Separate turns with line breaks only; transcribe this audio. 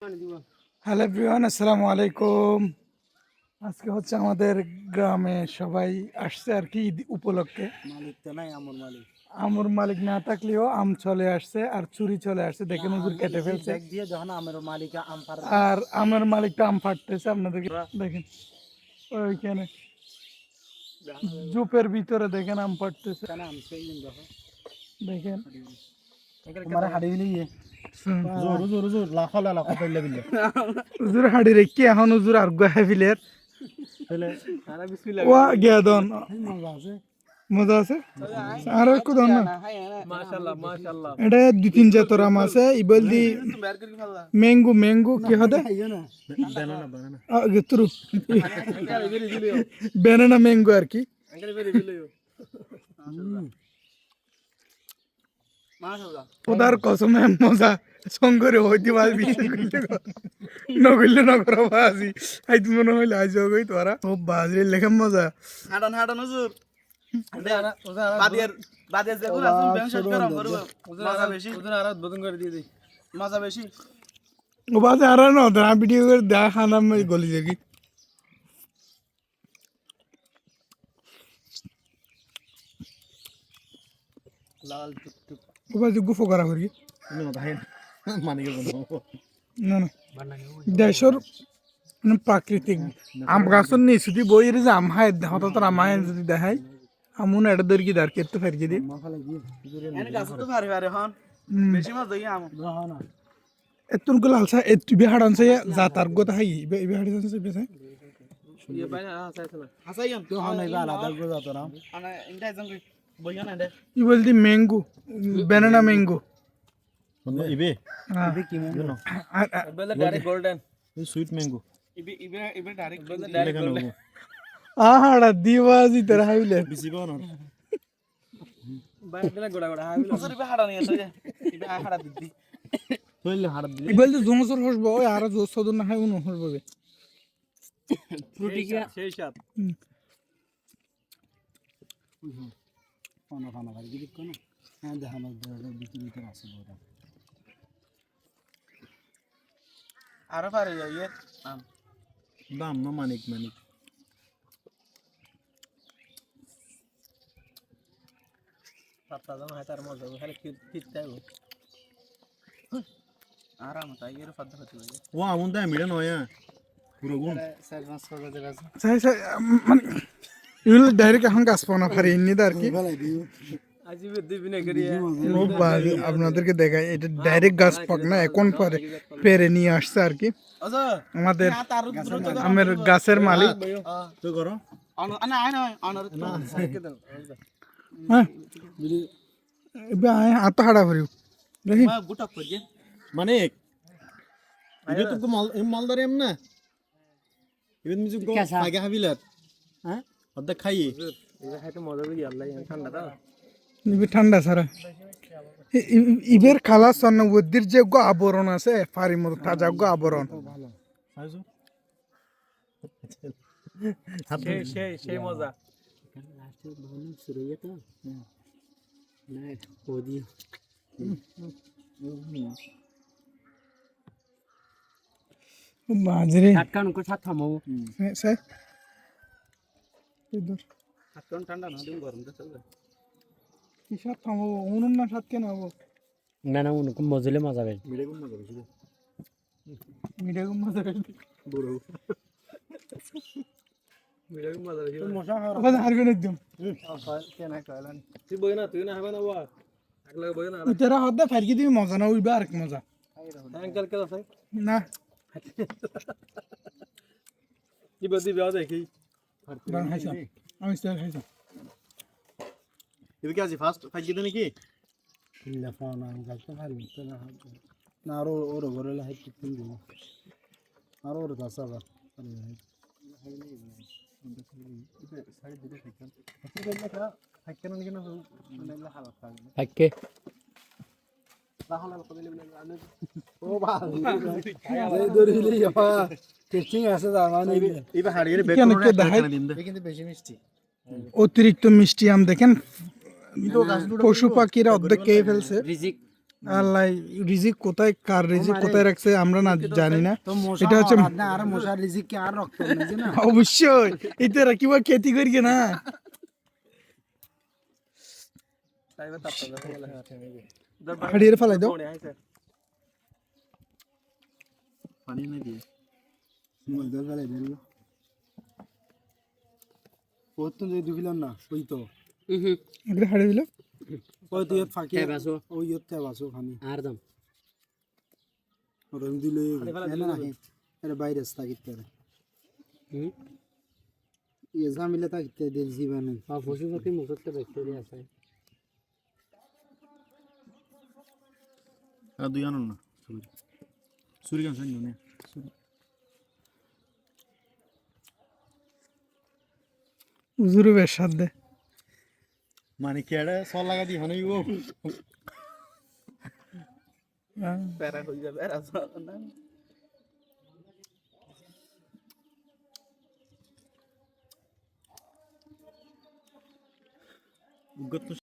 Hello everyone, আসসালামু আলাইকুম। আজকে হচ্ছে আমাদের গ্রামে সবাই আসছে আর কি ঈদ উপলক্ষে।
মালিক তো নাই, আমর মালিক।
আমুর মালিক না থাকলেও আম চলে আসছে আর চুরি চলে আসছে, দেখেন হুজুর কেটে ফেলছে।
ব্যাগ দিয়ে যখন আমের মালিক আম পারে
আর আমের মালিকটা আম ফাটতেছে, আপনাদেরকে দেখেন ওইখানে জুপের ভিতরে দেখেন আম ফাটতেছে,
কেন আম সেই দেখো
দেখেন
তোমার হাড়ি নিয়ে জোর জোর জোর লাখা লাখা পাইলে বিলে
হুজুর হাড়ি রেখে এখন হুজুর আর গোয়া ফিলের
তাহলে আরে বিসমিল্লাহ
ওয়া গিয়া দন
মজা আছে।
মজা আছে আর একটু দন না।
মাশাআল্লাহ মাশাআল্লাহ।
এটা দুই তিন জাতর আম আছে, ইবল দি ম্যাঙ্গো ম্যাঙ্গো কি হদে
বানানা বানানা
গেতুরু ব্যানানা ম্যাঙ্গো আর কি। ওদার কসমে মজা সঙ্গরে হইতে পারবি বিশ্বাস করতে নগইলে নগর বাজি আই তুমি মনে হইলে আজ গই তোরা ও বাজরে লেখা মজা
হাডন হাডন হুজুর বাদিয়ার বাদিয়ার যে গুলো আছে বেন শেষ গরম করব মজা বেশি হুজুর আর বদন করে দিয়ে দেই মজা বেশি
ও বাজে আর না দা ভিডিও করে দা খানা মে গলি যাবি
লাল টুকটুক
ও বাজে গুফো করা করি
নো ভাই মানিকে বনো
না না দেশর প্রাকৃতিক আম গাছর নিয়ে যদি বইয়ের যে আম হায় হঠাৎ আম হায় যদি দেখায় আমুন এটা দরকি দার কেটে ফেরকি দি
মাখালে গিয়ে
এনে গাছ তো ভারী ভারী হন বেশি মজা কি আম
না না
এতুন গুলো আলসা এতু বি হাড়ান সে জাতার গতা হাই ইবে হাড়ান সে বেসে
ইয়ে বাইনা হাসাইন
তো হন নাই বালা দাগ গোজা তোরা
আনা ইনটা জঙ্গ বইয়া না দে
ই বলদি ম্যাঙ্গো ব্যানানা ম্যাঙ্গো
ইবে
ইবে
কি ম্যাঙ্গো
বলে ডাইরেক্ট গোল্ডেন
সুইট ম্যাঙ্গো
ইবে ইবে ইবে ডাইরেক্ট বলে
ডাইরেক্ট
গোল্ডেন
আহাড়া দিবাজি তোর হাইলে
বিসি কোন
বাইরে দিলে গোড়া গোড়া হাবিল হুজুর ইবে হাডা নিয়ে আসে ইবে হাডা দিদি
কইলে হাড় দিলে
ই বলদি জমসর হসবো ওই আর জোর সদর না হাই উন হসবো বে
ফ্রুটি কি সেই সাত
খানা খানা খাই দিবি কোন হ্যাঁ দেখা না ভিতর ভিতর আছে বড়
আরো পারে ইয়ে আম
দাম না মানিক মানিক
পাতা দাম হয় তার মজা খালি কিতে হবে আরাম তাই এর ফাদ হতে হবে
ও আমন দা মিডন হয়া পুরো গুণ
সাইজ মাস করে দেবে
সাই সাই মানে ইউল ডাইরেক্ট এখন গাছ পাওনা পারি ইন্নি আর কি
আজিবে দিবি না করিয়া
ও বাজে আপনাদেরকে দেখাই এটা ডাইরেক্ট গাছ পাক না এখন পরে পেরে নিয়ে আসছে আর কি
আচ্ছা
আমাদের আমের গাছের মালিক।
তো করো
আনা আয় না আনার সাইকে দাও
হ্যাঁ এবার আয় হাত হাড়া ভরিও দেখি
মা গুটক করিয়ে
মানে ইবে তো মালদারে এম না ইবে মিজু গো আগে হাবিলাত হ্যাঁ অদা খাইয়ে
এটা খাইতে মজা লাগে আল্লাহ ঠান্ডা তো
ইবে ঠান্ডা সারা ইবের খালা সন্ন বুদ্ধির যে গো আবরণ আছে ফারির মতো তাজা গো আবরণ
ভালো আইজো
সেই মজা
লাস্টে বলুন সুরইয়া তো না ওদি
বাজরে
টাটকা উনকো সাথ থামো
সে ইধর
এখন ঠান্ডা না দিন গরম তো চলবে
কি সাথ থামবো উনুন না সাথ কেন হবো
না না উনকো মজলে মজা ভাই
মিডিয়া গুম মজা করতে
বড়
মিলে মজা লাগে
মজা
ওখানে হারবেন একদম
কেন কইলেন তুই বই না তুই না হবে না ওয়া একলা বই না
তেরা হদে ফারকি দিবি মজা না উইবা আর কি মজা
অ্যাঙ্কেল কে আছে
না
কি বদি বিয়া দেখি
বান হাইছা আমি স্টার হাইছা
এদিকে আছি ফার্স্ট ফাইজি দেনি কি
ইল্লা ফানা গালতে পারি তো না না আর ওর ঘরে লাই কিন দিই আর ওর দাসাবা ফাইকে ও ভাই এই দরিলে ইয়া টেস্টিং আছে দা মানে
ইবা হাড়িয়ে বেক
কেন
করে
কে দেখাই
কিন্তু বেশি মিষ্টি
অতিরিক্ত মিষ্টি আম দেখেন পশু পাখিরা অর্ধেক খেয়ে ফেলছে
রিজিক
আল্লাহ রিজিক কোথায় কার রিজিক কোথায় রাখছে আমরা না জানি না এটা হচ্ছে
আর মশার রিজিক কি আর রক্ত নেই না
অবশ্যই এটারা কিবা খেতি করি না হাড়িয়ে ফেলাই দাও
পানি না দিয়ে মজদুর ফেলে দিল ও তো যে দুবিল না ওই তো
এগুলো হাড়িয়ে দিল
ওই তো ইয়ত ফাঁকি ওই ইয়ত তে বাসো খানি আর দাম রং দিলে এনে নাহি এর বাইরে রাস্তা কিতে ইয়ে জামিলে তা কিতে দিল জীবনে পশু পাখি মুখতে ব্যাকটেরিয়া আছে
আর দুই আনো না সুরি গান শুনি না
উজুরে বেশ সাথ দে
মানে কেডা সল লাগা দি হনই ও
প্যারা হয়ে যাবে প্যারা না
উগত